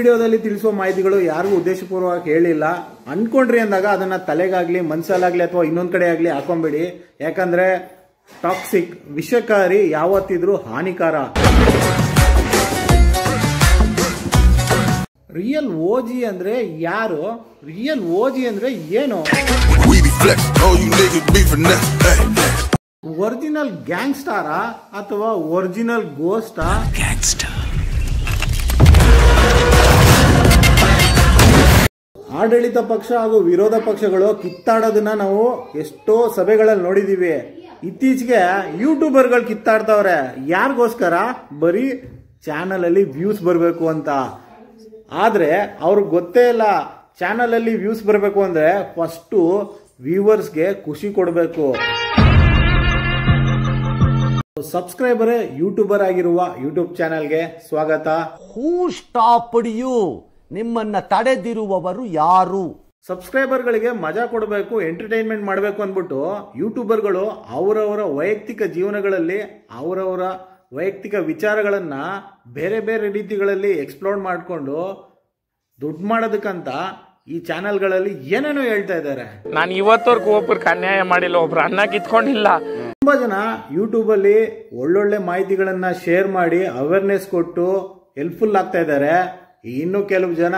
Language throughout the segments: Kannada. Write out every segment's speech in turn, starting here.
ವಿಡಿಯೋದಲ್ಲಿ ತಿಳಿಸುವ ಮಾಹಿತಿಗಳು ಯಾರಿಗೂ ಉದ್ದೇಶಪೂರ್ವಕ ಹೇಳಿಲ್ಲ. ಅನ್ಕೊಂಡ್ರಿ ಅಂದಾಗ ಅದನ್ನ ತಲೆಗಾಗ್ಲಿ ಮನ್ಸಲ್ಲಾಗ್ಲಿ ಅಥವಾ ಇನ್ನೊಂದ್ ಕಡೆ ಆಗ್ಲಿ ಹಾಕೊಂಬೇಡಿ. ಯಾಕಂದ್ರೆ ಟಾಕ್ಸಿಕ್ ವಿಷಕಾರಿ ಯಾವತ್ತಿದ್ರೂ ಹಾನಿಕಾರ. ರಿಯಲ್ ಓಜಿ ಅಂದ್ರೆ ಯಾರು? ರಿಯಲ್ ಓಜಿ ಅಂದ್ರೆ ಏನು? ಒರಿಜಿನಲ್ ಗ್ಯಾಂಗ್ಸ್ಟಾರಾ ಅಥವಾ ಒರಿಜಿನಲ್ ಗೋಸ್ಟಾ? ಆಡಳಿತ ಪಕ್ಷ ಹಾಗೂ ವಿರೋಧ ಪಕ್ಷಗಳು ಕಿತ್ತಾಡೋದನ್ನ ನಾವು ಎಷ್ಟೋ ಸಭೆಗಳಲ್ಲಿ ನೋಡಿದೀವಿ. ಇತ್ತೀಚೆಗೆ ಯೂಟ್ಯೂಬರ್ಗಳು ಕಿತ್ತಾಡ್ತಾವ್ರೆ. ಯಾರಿಗೋಸ್ಕರ? ಬರೀ ಚಾನಲ್ ಅಲ್ಲಿ ವ್ಯೂಸ್ ಬರಬೇಕು ಅಂತ. ಆದ್ರೆ ಅವ್ರಿಗೆ ಗೊತ್ತೇ ಇಲ್ಲ, ಚಾನಲ್ ಅಲ್ಲಿ ವ್ಯೂಸ್ ಬರಬೇಕು ಅಂದ್ರೆ ಫಸ್ಟ್ ವ್ಯೂವರ್ಸ್ಗೆ ಖುಷಿ ಕೊಡಬೇಕು. ಸಬ್ಸ್ಕ್ರೈಬರೇ ಯೂಟ್ಯೂಬರ್ ಆಗಿರುವ ಯೂಟ್ಯೂಬ್ ಚಾನೆಲ್ಗೆ ಸ್ವಾಗತ. ಹೂ ಸ್ಟಾಪ್ಡ್ ಯು? ನಿಮ್ಮನ್ನ ತಡೆದಿರುವವರು ಯಾರು? ಸಬ್ಸ್ಕ್ರೈಬರ್ಗಳಿಗೆ ಮಜಾ ಕೊಡಬೇಕು, ಎಂಟರ್ಟೈನ್ಮೆಂಟ್ ಮಾಡಬೇಕು ಅಂದ್ಬಿಟ್ಟು ಯೂಟ್ಯೂಬರ್ಗಳು ಅವರವರ ವೈಯಕ್ತಿಕ ಜೀವನಗಳಲ್ಲಿ ಅವರವರ ವೈಯಕ್ತಿಕ ವಿಚಾರಗಳನ್ನ ಬೇರೆ ಬೇರೆ ರೀತಿಗಳಲ್ಲಿ ಎಕ್ಸ್ಪ್ಲೋರ್ ಮಾಡಿಕೊಂಡು ದುಡ್ಡು ಮಾಡೋದಕ್ಕಂತ ಈ ಚಾನೆಲ್ಗಳಲ್ಲಿ ಏನೇನೋ ಹೇಳ್ತಾ ಇದ್ದಾರೆ. ನಾನು ಇವತ್ತವರೆಗೂ ಒಬ್ಬರಿಗೆ ಅನ್ಯಾಯ ಮಾಡಿಲ್ಲ, ಒಬ್ರು ಅನ್ನ ಕಿತ್ಕೊಂಡಿಲ್ಲ. ತುಂಬಾ ಜನ ಯೂಟ್ಯೂಬ್ ಅಲ್ಲಿ ಒಳ್ಳೊಳ್ಳೆ ಮಾಹಿತಿಗಳನ್ನ ಶೇರ್ ಮಾಡಿ ಅವೇರ್ನೆಸ್ ಕೊಟ್ಟು ಹೆಲ್ಪ್ಫುಲ್ ಆಗ್ತಾ ಇದ್ದಾರೆ. ಇನ್ನು ಕೆಲವು ಜನ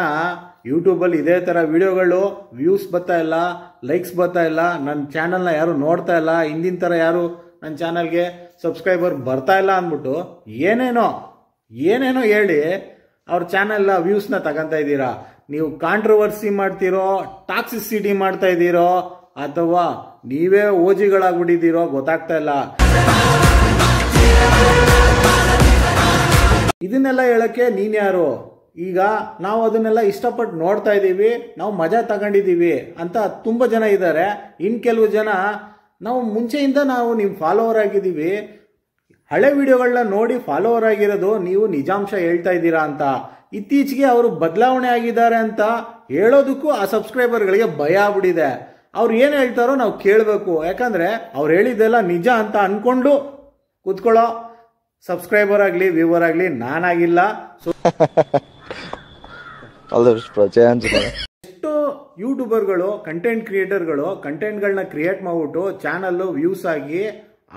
ಯೂಟ್ಯೂಬ್ ಅಲ್ಲಿ ಇದೇ ತರ ವಿಡಿಯೋಗಳು ವ್ಯೂಸ್ ಬರ್ತಾ ಇಲ್ಲ, ಲೈಕ್ಸ್ ಬರ್ತಾ ಇಲ್ಲ, ನನ್ನ ಚಾನೆಲ್ನ ಯಾರು ನೋಡ್ತಾ ಇಲ್ಲ, ಹಿಂದಿನ ತರ ಯಾರು ನನ್ನ ಚಾನೆಲ್ಗೆ ಸಬ್ಸ್ಕ್ರೈಬರ್ ಬರ್ತಾ ಇಲ್ಲ ಅಂದ್ಬಿಟ್ಟು ಏನೇನೋ ಹೇಳಿ ಅವ್ರ ಚಾನೆಲ್ ವ್ಯೂಸ್ನ ತಗೊಂತ ಇದ್ದೀರಾ. ನೀವು ಕಾಂಟ್ರವರ್ಸಿ ಮಾಡ್ತೀರೋ, ಟಾಕ್ಸಿಸಿಟಿ ಮಾಡ್ತಾ ಇದ್ದೀರೋ, ಅಥವಾ ನೀವೇ ಓಜಿಗಳಾಗ್ಬಿಟ್ಟಿದ್ದೀರೋ ಗೊತ್ತಾಗ್ತಾ ಇಲ್ಲ. ಇದನ್ನೆಲ್ಲ ಹೇಳಕ್ಕೆ ನೀನ್ ಯಾರು? ಈಗ ನಾವು ಅದನ್ನೆಲ್ಲ ಇಷ್ಟಪಟ್ಟು ನೋಡ್ತಾ ಇದ್ದೀವಿ, ನಾವು ಮಜಾ ತಗೊಂಡಿದ್ದೀವಿ ಅಂತ ತುಂಬಾ ಜನ ಇದ್ದಾರೆ. ಇನ್ ಕೆಲವು ಜನ ನಾವು ಮುಂಚೆಯಿಂದ ನಾವು ನಿಮ್ ಫಾಲೋವರ್ ಆಗಿದ್ದೀವಿ, ಹಳೆ ವಿಡಿಯೋಗಳನ್ನ ನೋಡಿ ಫಾಲೋವರ್ ಆಗಿರೋದು, ನೀವು ನಿಜಾಂಶ ಹೇಳ್ತಾ ಇದ್ದೀರಾ ಅಂತ. ಇತ್ತೀಚೆಗೆ ಅವರು ಬದಲಾವಣೆ ಆಗಿದ್ದಾರೆ ಅಂತ ಹೇಳೋದಕ್ಕೂ ಆ ಸಬ್ಸ್ಕ್ರೈಬರ್ಗಳಿಗೆ ಭಯ ಆಗ್ಬಿಟ್ಟಿದೆ. ಅವ್ರು ಏನ್ ಹೇಳ್ತಾರೋ ನಾವು ಕೇಳಬೇಕು. ಯಾಕಂದ್ರೆ ಅವ್ರು ಹೇಳಿದ್ದೆಲ್ಲ ನಿಜ ಅಂತ ಅನ್ಕೊಂಡು ಕೂತ್ಕೊಳ್ಳೋ ಸಬ್ಸ್ಕ್ರೈಬರ್ ಆಗ್ಲಿ ವ್ಯೂವರ್ ಆಗ್ಲಿ ನಾನಾಗಿಲ್ಲ. ಎಷ್ಟೋ ಯೂಟ್ಯೂಬರ್ಗಳು, ಕಂಟೆಂಟ್ ಕ್ರಿಯೇಟರ್ಗಳು ಕಂಟೆಂಟ್ಗಳನ್ನ ಕ್ರಿಯೇಟ್ ಮಾಡ್ಬಿಟ್ಟು ಚಾನಲ್ ವ್ಯೂಸ್ ಆಗಿ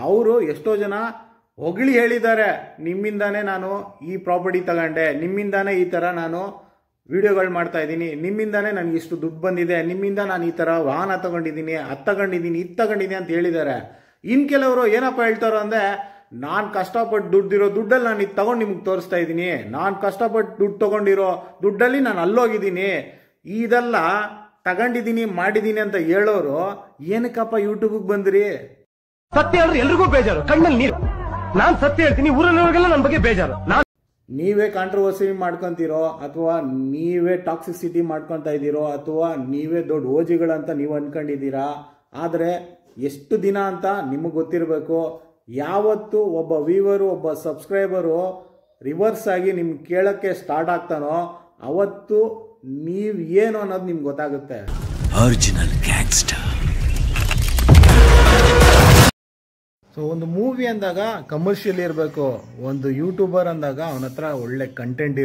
ಅವರು ಎಷ್ಟೋ ಜನ ಹೊಗಳಿ ಹೇಳಿದ್ದಾರೆ, ನಿಮ್ಮಿಂದಾನೇ ನಾನು ಈ ಪ್ರಾಪರ್ಟಿ ತಗೊಂಡೆ, ನಿಮ್ಮಿಂದಾನೇ ಈ ತರ ನಾನು ವಿಡಿಯೋಗಳು ಮಾಡ್ತಾ ಇದ್ದೀನಿ, ನಿಮ್ಮಿಂದಾನೇ ನನಗೆ ಇಷ್ಟು ದುಡ್ಡು ಬಂದಿದೆ, ನಿಮ್ಮಿಂದ ನಾನು ಈ ತರ ವಾಹನ ತಗೊಂಡಿದ್ದೀನಿ, ಇದು ತಗೊಂಡಿದ್ದೀನಿ ಅಂತ ಹೇಳಿದ್ದಾರೆ. ಇನ್ ಕೆಲವರು ಏನಪ್ಪ ಹೇಳ್ತಾರೋ ಅಂದ್ರೆ, ನಾನ್ ಕಷ್ಟಪಟ್ಟು ದುಡ್ಡಿರೋ ದುಡ್ಡಲ್ಲಿ ನಾನು ಇದು ತಗೊಂಡು ನಿಮ್ಗೆ ತೋರಿಸ್ತಾ ಇದ್ದೀನಿ, ನಾನ್ ಕಷ್ಟಪಟ್ಟು ದುಡ್ಡು ತಗೊಂಡಿರೋ ದುಡ್ಡಲ್ಲಿ ನಾನು ಅಲ್ಲೋಗಿದ್ದೀನಿ, ಇದೆಲ್ಲ ತಗೊಂಡಿದ್ದೀನಿ ಮಾಡಿದ್ದೀನಿ ಅಂತ ಹೇಳೋರು ಏನಕ್ಕಪ್ಪ ಯೂಟ್ಯೂಬ್ಗೆ ಬಂದ್ರಿ? ಸತ್ಯ ಹೇಳಿದ್ರೆ ಎಲ್ರಿಗೂ ಬೇಜಾರು, ಕಣ್ಣಲ್ಲಿ ನೀರು. ನಾನ್ ಸತ್ಯ ಹೇಳ್ತೀನಿ, ಊರಲ್ಲಿವರೆಗೆಲ್ಲ ನನ್ನ ಬಗ್ಗೆ ಬೇಜಾರು. ನೀವೇ ಕಾಂಟ್ರವರ್ಸಿ ಮಾಡ್ಕೊಂತೀರೋ, ಅಥವಾ ನೀವೇ ಟಾಕ್ಸಿಸಿಟಿ ಮಾಡ್ಕೊಂತ ಇದ್ದೀರೋ, ಅಥವಾ ನೀವೇ ದೊಡ್ಡ ಓಜಿಗಳಂತ ನೀವು ಅನ್ಕೊಂಡಿದ್ದೀರಾ. ಆದ್ರೆ ಎಷ್ಟು ದಿನ ಅಂತ ನಿಮಗೆ ಗೊತ್ತಿರಬೇಕು. ಯಾವತ್ತು ಒಬ್ಬ ವ್ಯೂವರು, ಒಬ್ಬ ಸಬ್ಸ್ಕ್ರೈಬರು ರಿವರ್ಸ್ ಆಗಿ ನಿಮ್ಗೆ ಕೇಳಕ್ಕೆ ಸ್ಟಾರ್ಟ್ ಆಗ್ತಾನೋ ಅವತ್ತು ನೀವ್ ಏನು ಅನ್ನೋದು ನಿಮ್ಗೆ ಗೊತ್ತಾಗುತ್ತೆ. Original gangster. ಸೊ ಒಂದು ಮೂವಿ ಅಂದಾಗ ಕಮರ್ಷಿಯಲ್ ಇರಬೇಕು, ಒಂದು ಯೂಟ್ಯೂಬರ್ ಅಂದಾಗ ಅವನ ಹತ್ರ ಒಳ್ಳೆ ಕಂಟೆಂಟ್